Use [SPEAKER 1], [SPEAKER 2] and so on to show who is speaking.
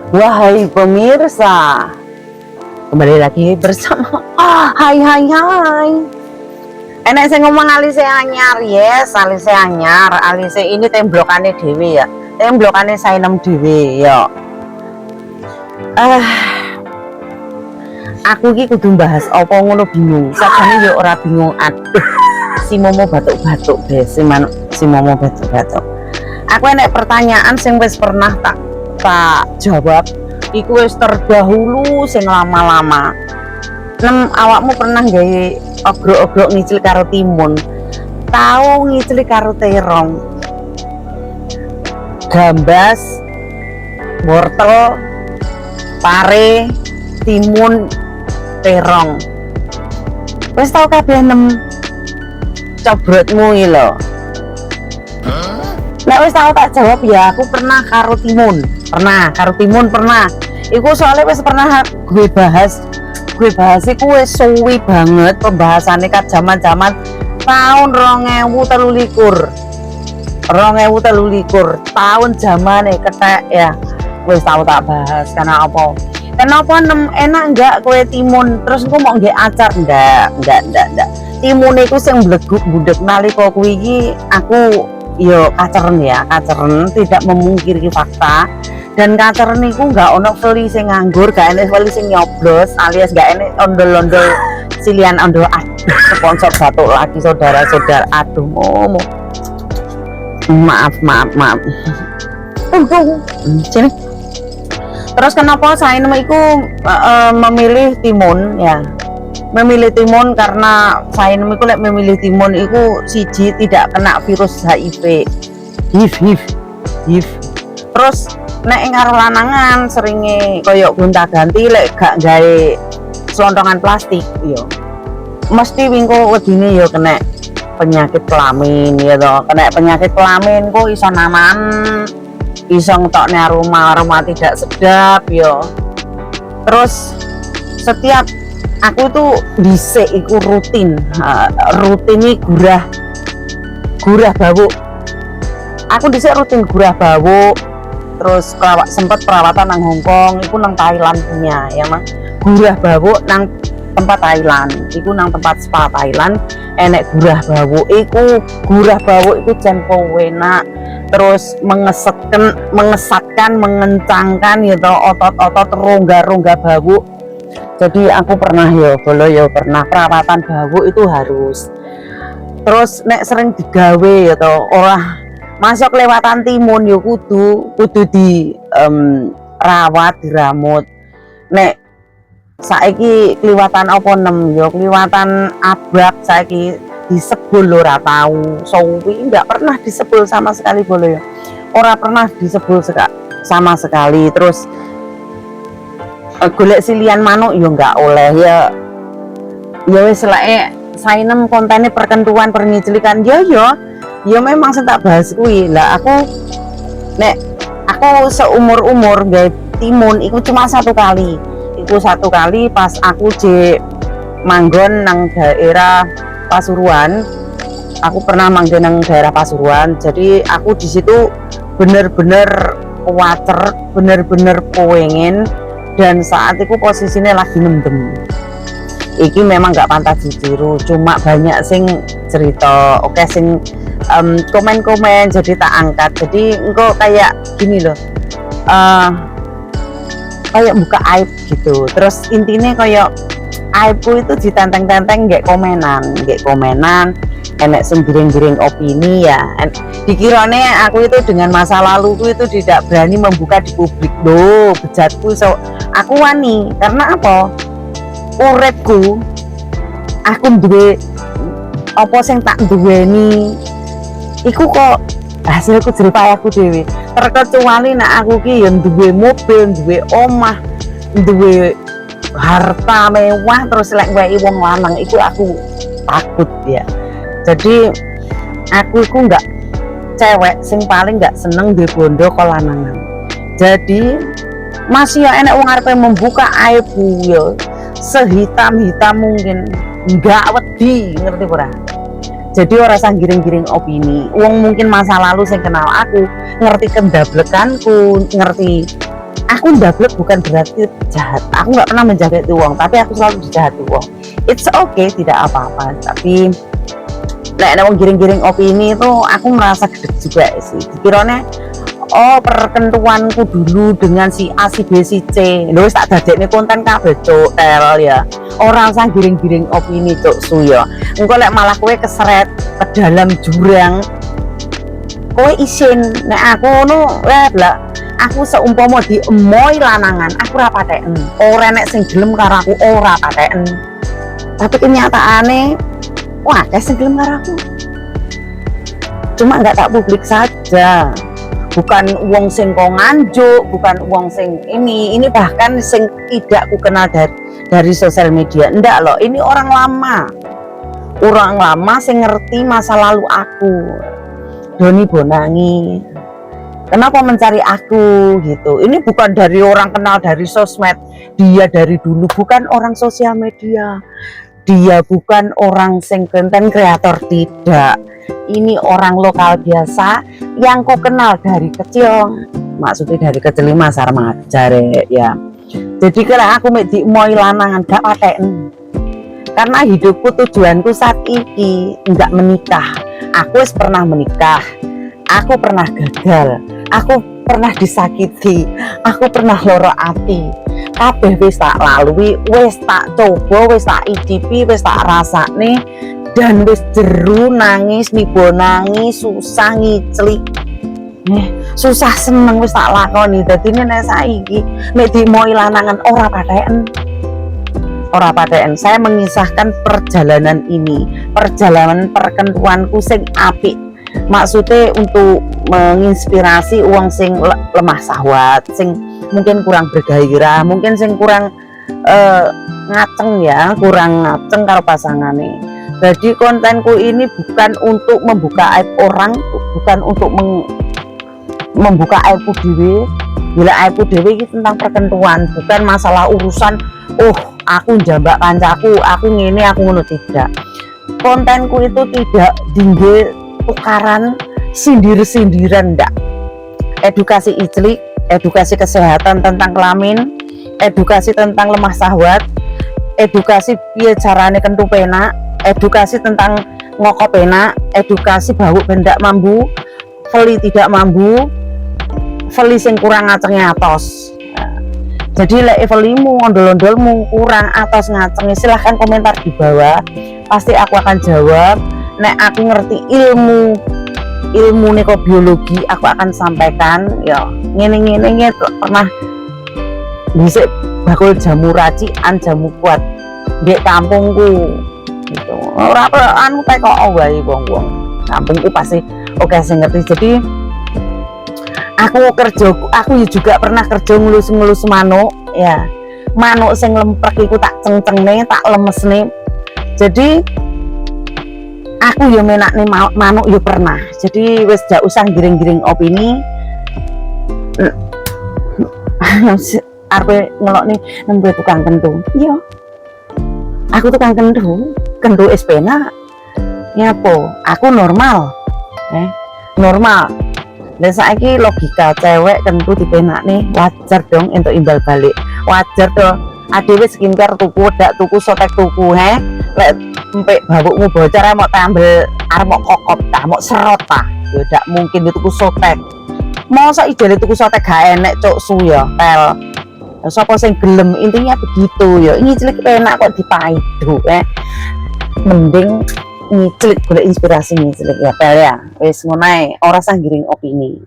[SPEAKER 1] Wahai pemirsa, kembali lagi bersama hai enek sing ngomong alise anyar. Yes, alise anyar, alise ini temblokane dhewe ya, temblokane sainem dhewe ya. Aku iki kudu bahas apa ngono bingung, sakjane ya ora bingung. Aduh, si Momo batuk-batuk guys, si Momo batuk-batuk. Aku enek pertanyaan sing wis pernah tak jawab iku wis terdahulu sing lama-lama. Awakmu pernah gawe ogrok-ogrok ngicil karo timun, tahu ngicil karo terong, gambas, wortel, pare, timun, terong, wis tau kabeh 6 cobrotmu iki lho. Nek wis tau tak jawab ya, aku pernah karo timun. Pernah. Iku soalnya wis pernah gue bahas iku wis suwi banget pembahasannya kan zaman-zaman tahun 2023. Tahun zamane ketek ya. Wis tau tak bahas karena apa? Kenapa enak enggak kue timun terus aku mau nggak acar? Enggak. Timun iku sing bleguk budek nalika kuwi iki aku yo kaceren, tidak memungkiri fakta. Dan kaceren niku nggak ono veli sing nganggur, gak enek veli sing nyoblos, alias gak enek ondol-ondol silian ondol. Aduh, sponsor batuk lagi saudara-saudara. Aduh, Momo, maaf. Sini. Terus kenapa saya iku memilih timun ya? Memilih timun karena saya iku memilih timun iku siji tidak kena virus HIV, HIV. Terus nek karo lanangan seringe koyok gonta-ganti lek gak gawe selontongan plastik yo mesti wingko wedine yo kena penyakit kelamin ya toh. Kena penyakit kelamin kok iso naman, iso ngetokne aroma tidak sedap yo. Terus setiap aku tuh dhisik iku rutin iki gurah bawuk. Aku dhisik rutin gurah bawuk. Terus sempat perawatan nang Hongkong, iku nang Thailand punya, ya mah gurah bawuk nang tempat Thailand, iku nang tempat spa Thailand, enek gurah bawuk iku jan enak, terus mengesatkan, mengencangkan gitu otot-otot rongga bawuk. Jadi aku pernah pernah perawatan bawuk itu harus. Terus nek sering digawe gitu, masuk lewatan timun yo kudu di rawat diramut. Nek saiki kliwatan apa kliwatan abrak saiki disebul ora tahu. Suwi enggak pernah disebul sama sekali boleh ya. Ora pernah disebul sama sekali. Terus golek silian manuk yo enggak oleh ya. Ya wis lek sainem kontennya perkentuan pernyicilikan ya memang saya tak bahas kuwi lah. Aku seumur gawe timun iku cuma satu kali pas aku manggon nang daerah Pasuruan. Aku pernah manggon nang daerah Pasuruan, jadi aku di situ bener-bener water, bener-bener pengen, dan saat itu posisinya lagi mendem. Iki memang gak pantas ditiru, cuma banyak sing cerita, sing komen-komen, jadi tak angkat. Jadi engkau kayak gini loh, kayak buka aib gitu. Terus intinya kayak aibku itu ditenteng-tenteng gak komenan, enek sendiri-giring opini ya. Dikiranya aku itu dengan masa laluku itu tidak berani membuka di publik loh, bejatku. Aku wani karena apa? Uripku aku duwe apa sing tak duweni iku kok hasilku jeripayahku dhewe. Terkecuali nek aku ki ya duwe mobil, duwe omah, duwe harta mewah, terus lek wae wong lanang iku aku takut ya. Jadi aku iku enggak cewek sing paling enggak seneng duwe bondo kok lanangan. Jadi masih ya enek wong arepe membuka aibku ya sehitam-hitam mungkin, enggak wedi, ngerti ora? Jadi orang sang giring-giring opini. Wong mungkin masa lalu saya kenal aku, ngerti kendablekanku, ngerti Aku ndablek bukan berarti jahat, aku nggak pernah menjahati uang, tapi aku selalu dijahati uang. It's okay, tidak apa-apa. Tapi nek giring-giring opini itu aku merasa gede juga sih. Dikiranya oh perkentuanku dulu dengan si A, si B, si C lho wis tak dadekne konten kabeh cuk tel ya. Orang usah giring-giring opini cuk su ya. Engko lek malah kowe keseret ke dalam jurang, kowe isin nek aku ngono lah. Aku seumpama diemoy lanangan, aku ora patheken. Ora nek sing gelem karo aku ora patheken. Tapi kenyataane wah, kayak sing gelem karo aku. Cuma nggak tak publik saja. Bukan uang sing kok nganjuk, bukan uang sing ini bahkan sing tidak ku kenal dari sosial media. Enggak loh, ini orang lama sing ngerti masa lalu aku. Doni Bonangi, kenapa mencari aku gitu? Ini bukan dari orang kenal dari sosmed, dia dari dulu bukan orang sosial media, dia bukan orang sing konten kreator, tidak. Ini orang lokal biasa yang ku kenal dari kecil, maksudnya dari kecil masa remaja ya. Jadi kalau aku mek dimoy lanangan gak paten, karena hidupku tujuanku saat ini enggak menikah. Aku pernah menikah, aku pernah gagal, aku pernah disakiti, aku pernah loro ati. Kabeh wis tak lalui, wis tak coba, wis tak icipi, wis tak rasakne, dan wis jeru nangis, mibo nangis, susah ngiclik, susah seneng wis tak lakoni. Dadi nek saiki nek dimoy lanangan ora patheken. Saya mengisahkan perjalanan ini, perjalanan perkentuanku sing apik. Maksudnya untuk menginspirasi uang sing lemah sahwat, sing mungkin kurang bergairah, mungkin sing kurang ngaceng ya, kurang ngaceng karo pasangane. Jadi kontenku ini bukan untuk membuka aib orang, bukan untuk membuka aibku dewe. Bila aibku dewe ini tentang perkentuan, bukan masalah urusan aku jambak kancaku, aku ngene, aku ngono, tidak. Kontenku itu tidak dingge tukaran sindir-sindiran, ndak. Edukasi ijlik, edukasi kesehatan tentang kelamin, edukasi tentang lemah sahwat, edukasi piye carane kentu penak, edukasi tentang ngokop penak, edukasi bau bendak mambu, veli tidak mambu, veli sing kurang ngacengnya atos. Jadi lek velimu, ondol-ondolmu kurang atas ngacengnya, silahkan komentar di bawah, pasti aku akan jawab. Nek aku ngerti ilmu nekobiologi, aku akan sampaikan ya ngene pernah bisa bakul jamu racikan, jamu kuat di kampungku gitu. Ora anu teko wae wong-wong kampungku pasti oke sing ngerti. Jadi aku juga pernah kerja ngelus manuk ya. Manuk sing lemprek iku tak cengcengne, tak lemesne. Jadi aku yo menakne manuk yo pernah. Jadi wis gak usah giring-giring opini. Arep ngelokne nembe tukang kentu. Iya. Aku tukang kentu es pena. Nyapo? Aku normal. Normal. Dan saiki logika cewek kentu dipenakne wajar dong untuk imbal balik. Wajar dong. Adewe skincare tuku, dak tuku, sotek tuku, lek empek babukmu bocor mau tambel arep mau kokop ta, mau serot ta. Ya dak mungkin dituku sotek. Mosok ijane tuku sotek gak enek cuk su ya, tel. Sapa sing gelem, intinya begitu ya. Ngicilik enak kok dipaidu, mending ngicilik golek inspirasi ngicilik ya, tel ya. Wis ngono ae, ora usah giring opini.